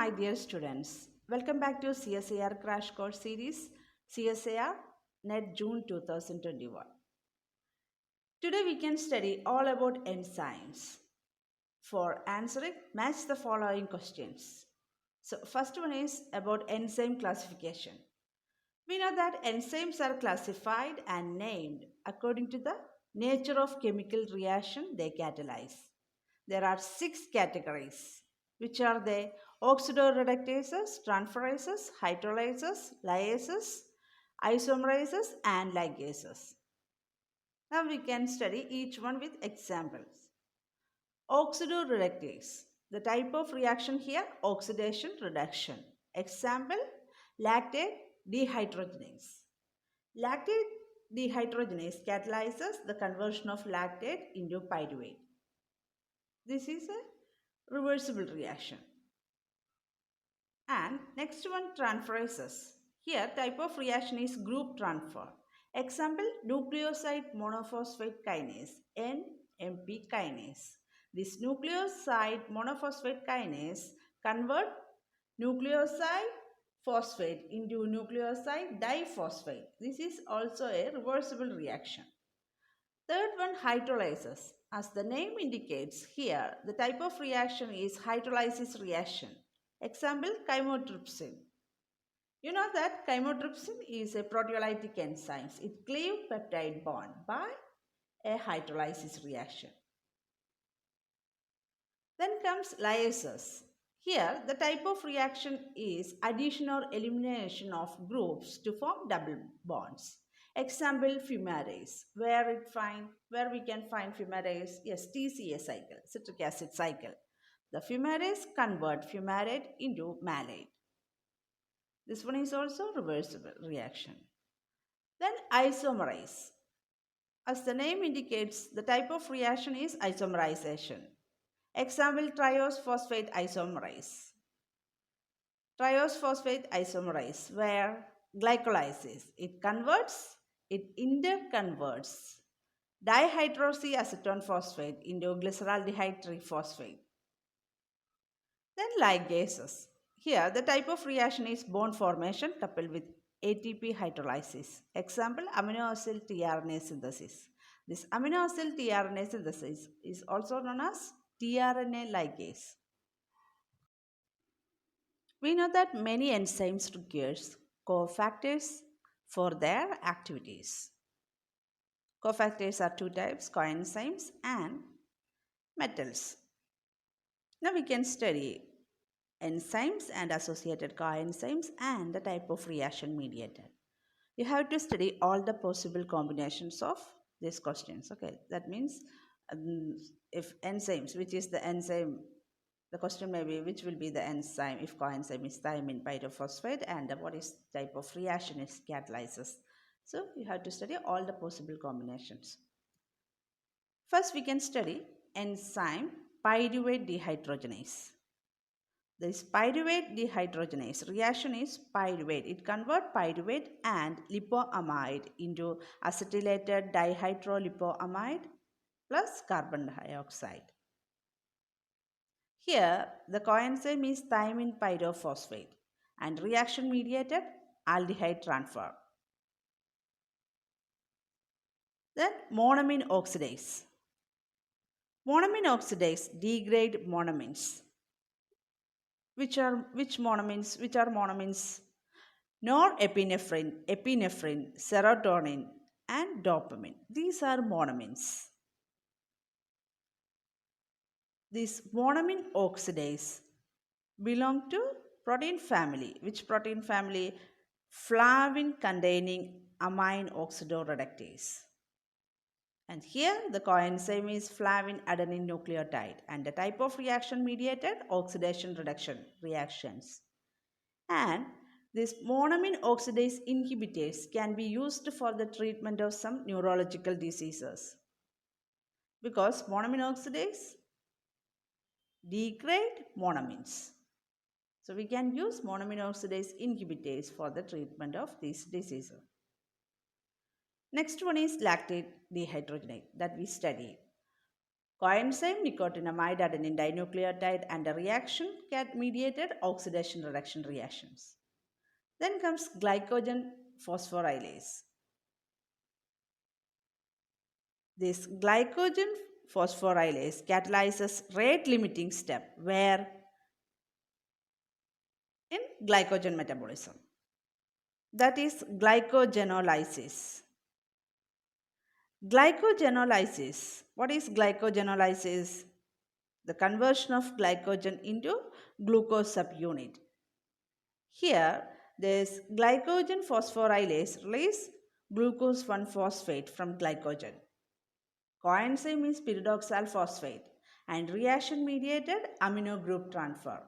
my dear students. Welcome back to CSIR Crash Course Series, CSIR NET June 2021. Today we can study all about enzymes. For answering, match the following questions. So first one is about enzyme classification. We know that enzymes are classified and named according to the nature of chemical reaction they catalyze. There are 6 categories, which are the oxidoreductases, transferases, hydrolysases, lyases, isomerases, and ligases. Now we can study each one with examples. Oxidoreductase. The type of reaction here, oxidation reduction. Example, lactate dehydrogenase. Lactate dehydrogenase catalyzes the conversion of lactate into pyruvate. This is a reversible reaction. And next one, transferases. Here type of reaction is group transfer. Example, nucleoside monophosphate kinase, NMP kinase. This nucleoside monophosphate kinase convert nucleoside phosphate into nucleoside diphosphate. This is also a reversible reaction. Third one, hydrolysis. As the name indicates here, the type of reaction is hydrolysis reaction. Example, chymotrypsin. You know that chymotrypsin is a proteolytic enzyme. It cleaves peptide bond by a hydrolysis reaction. Then comes lyases. Here, the type of reaction is addition or elimination of groups to form double bonds. Example, fumarase. Where we can find fumarase? Yes, TCA cycle, citric acid cycle. The fumarase convert fumarate into malate. This one is also reversible reaction. Then isomerase. As the name indicates, the type of reaction is isomerization. Example, triose phosphate isomerase. Triose phosphate isomerase, where glycolysis. It interconverts dihydroxyacetone phosphate into glyceraldehyde triphosphate. Then ligases. Here, the type of reaction is bond formation coupled with ATP hydrolysis. Example, amino acyl tRNA synthesis. This amino acyl tRNA synthesis is also known as tRNA ligase. We know that many enzymes requires cofactors for their activities. Cofactors are 2 types, coenzymes and metals. Now we can study enzymes and associated coenzymes and the type of reaction mediated. You have to study all the possible combinations of these questions. Okay, that means if enzymes, which is the enzyme, the question may be which will be the enzyme if coenzyme is thymine pyrophosphate and what is type of reaction is catalyzes. So you have to study all the possible combinations. First we can study enzyme pyruvate dehydrogenase. This pyruvate dehydrogenase reaction is pyruvate. It converts pyruvate and lipoamide into acetylated dihydrolipoamide plus carbon dioxide. Here, the coenzyme is thymine pyrophosphate and reaction mediated aldehyde transfer. Then monoamine oxidase. Monoamine oxidase degrade monoamines. Which are monoamines? Norepinephrine, epinephrine, serotonin and dopamine. These are monoamines. This monoamine oxidase belong to protein family. Which protein family? Flavin containing amine oxidoreductase. And here the coenzyme is flavin adenine nucleotide and the type of reaction mediated oxidation reduction reactions. And this monoamine oxidase inhibitors can be used for the treatment of some neurological diseases because monoamine oxidase degrade monoamines. So we can use monoamine oxidase inhibitors for the treatment of these diseases. Next one is lactate dehydrogenase that we studied. Coenzyme nicotinamide adenine dinucleotide and a reaction mediated oxidation reduction reactions. Then comes glycogen phosphorylase. This glycogen phosphorylase catalyzes rate limiting step where in glycogen metabolism, that is glycogenolysis. Glycogenolysis. What is glycogenolysis? The conversion of glycogen into glucose subunit. Here, this glycogen phosphorylase releases glucose 1-phosphate from glycogen. Coenzyme is pyridoxal phosphate and reaction mediated amino group transfer.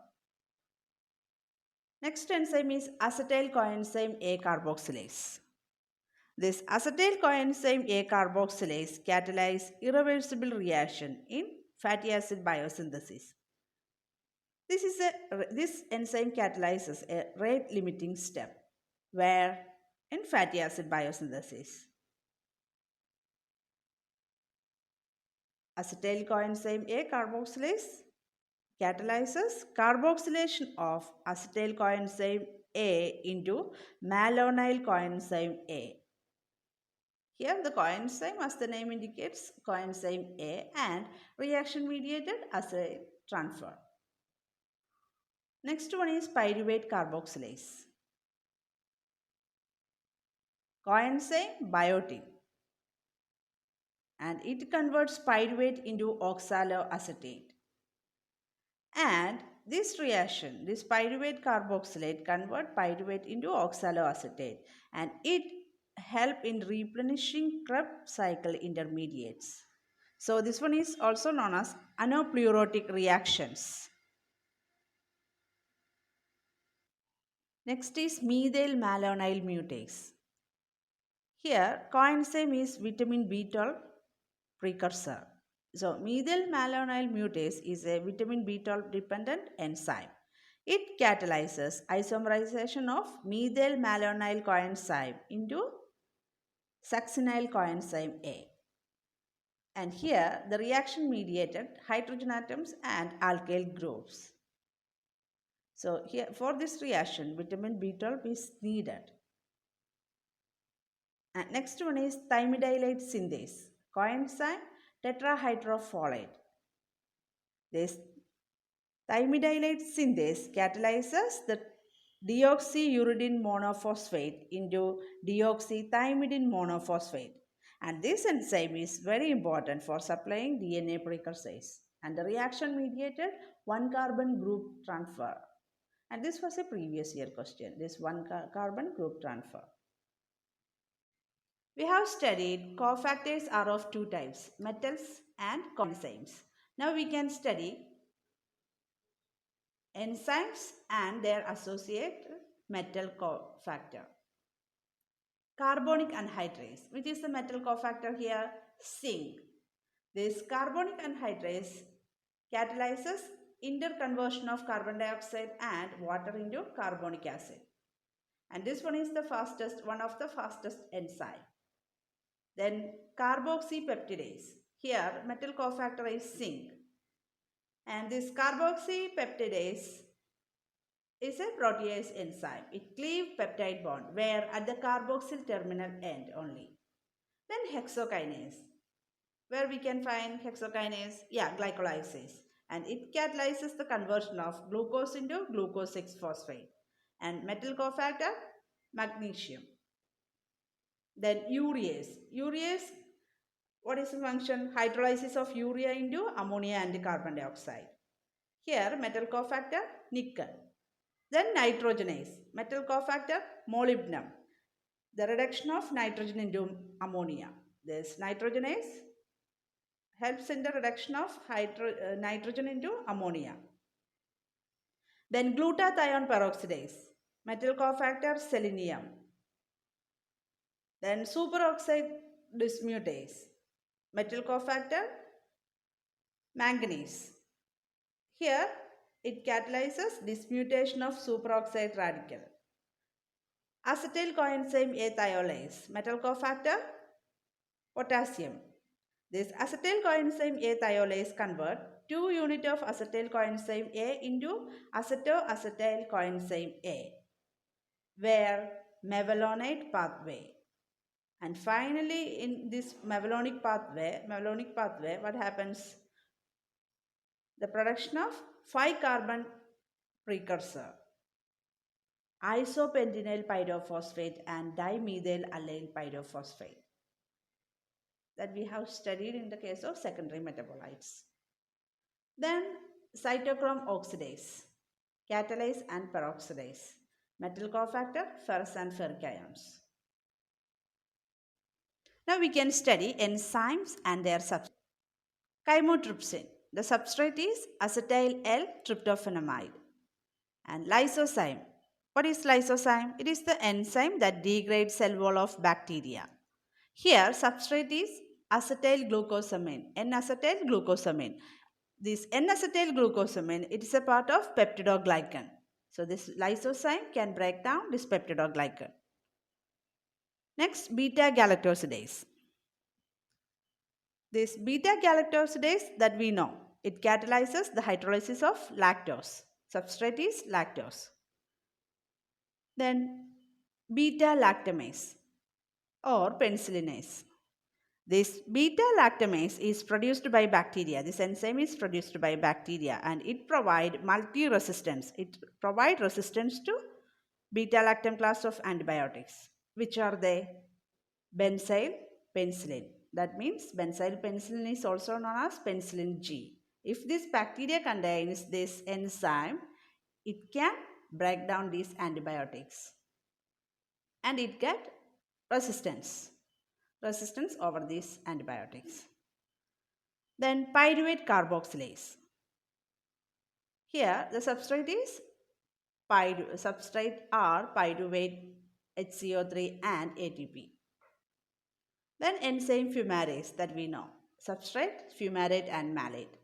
Next enzyme is acetyl coenzyme A carboxylase. This acetyl coenzyme A carboxylase catalyzes irreversible reaction in fatty acid biosynthesis. This enzyme catalyzes a rate limiting step where in fatty acid biosynthesis. Acetyl coenzyme A carboxylase catalyzes carboxylation of acetyl coenzyme A into malonyl coenzyme A. Here the coenzyme, as the name indicates, coenzyme A, and reaction mediated acid transfer. Next one is pyruvate carboxylase. Coenzyme Biotin, and it converts pyruvate into oxaloacetate. And this reaction, this pyruvate carboxylate convert pyruvate into oxaloacetate, and it help in replenishing Krebs cycle intermediates. So this one is also known as aneuplerotic reactions. Next is methylmalonyl mutase. Here coenzyme is vitamin B12 precursor. So methylmalonyl mutase is a vitamin B12 dependent enzyme. It catalyzes isomerization of methylmalonyl coenzyme into succinyl coenzyme A. And here the reaction mediated hydrogen atoms and alkyl groups. So here for this reaction vitamin B12 is needed. And next one is thymidylate synthase. Coenzyme tetrahydrofolate. This thymidylate synthase catalyzes the deoxyuridine monophosphate into deoxythymidine monophosphate. And this enzyme is very important for supplying DNA precursors. And the reaction mediated 1-carbon group transfer. And this was a previous year question, this 1-carbon group transfer. We have studied cofactors are of two types, metals and coenzymes. Now we can study enzymes and their associated metal cofactor. Carbonic anhydrase. Which is the metal cofactor here? Zinc. This carbonic anhydrase catalyzes interconversion of carbon dioxide and water into carbonic acid. And this one is the fastest, one of the fastest enzyme. Then carboxypeptidase. Here metal cofactor is zinc. And this carboxypeptidase is a protease enzyme. It cleaves peptide bond where at the carboxyl terminal end only. Then hexokinase. Where we can find hexokinase? Yeah, glycolysis. And it catalyzes the conversion of glucose into glucose 6-phosphate. And metal cofactor, magnesium. Then urease. Urease, what is the function? Hydrolysis of urea into ammonia and carbon dioxide. Here metal cofactor, nickel. Then nitrogenase. Metal cofactor, molybdenum. The reduction of nitrogen into ammonia. This nitrogenase helps in the reduction of nitrogen into ammonia. Then glutathione peroxidase. Metal cofactor, selenium. Then superoxide dismutase. Metal cofactor, manganese. Here it catalyzes dismutation of superoxide radical. Acetyl coenzyme A thiolase. Metal cofactor, potassium. This acetyl coenzyme A thiolase convert 2 unit of acetyl coenzyme A into acetoacetyl coenzyme A, where mevalonate pathway. And finally, in this mevalonic pathway, what happens? The production of 5-carbon precursor, isopentenyl pyrophosphate and dimethyl allyl pyrophosphate, that we have studied in the case of secondary metabolites. Then cytochrome oxidase, catalase and peroxidase, metal cofactor, ferrous and ferric ions. Now we can study enzymes and their substrate. Chymotrypsin, the substrate is acetyl L-tryptophanamide. And lysozyme, what is lysozyme? It is the enzyme that degrades cell wall of bacteria. Here substrate is acetyl glucosamine, N-acetyl glucosamine. This N-acetyl glucosamine, it is a part of peptidoglycan. So this lysozyme can break down this peptidoglycan. Next, beta-galactosidase. This beta-galactosidase that we know, it catalyzes the hydrolysis of lactose. Substrate is lactose. Then beta-lactamase or penicillinase. This beta-lactamase is produced by bacteria. This enzyme is produced by bacteria and it provides multi-resistance. It provides resistance to beta-lactam class of antibiotics. Which are they? Benzyl penicillin. That means benzyl penicillin is also known as penicillin G. If this bacteria contains this enzyme, it can break down these antibiotics and it get resistance over these antibiotics. Then pyruvate carboxylase. Here the substrate is pyruvate HCO3 and ATP. Then enzyme fumarase that we know. Substrate fumarate and malate.